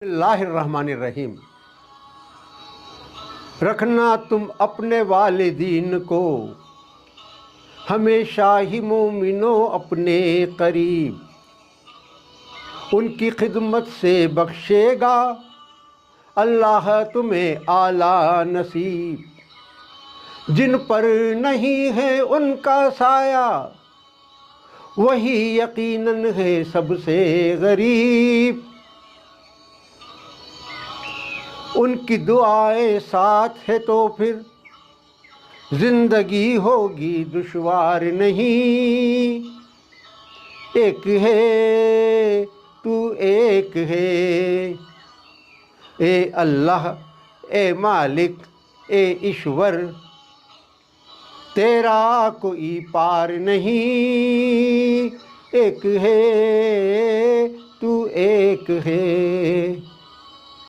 बिस्मिल्लाहिर्रहमानिर्रहीम। रखना तुम अपने वालिदीन को हमेशा ही मोमिनो अपने करीब, उनकी खिदमत से बख्शेगा अल्लाह तुम्हें आला नसीब। जिन पर नहीं है उनका साया वही यकीनन है सबसे गरीब। उनकी दुआएं साथ है तो फिर जिंदगी होगी दुश्वार नहीं। एक है तू एक है, ए अल्लाह ए मालिक ए ईश्वर, तेरा कोई पार नहीं। एक है तू एक है।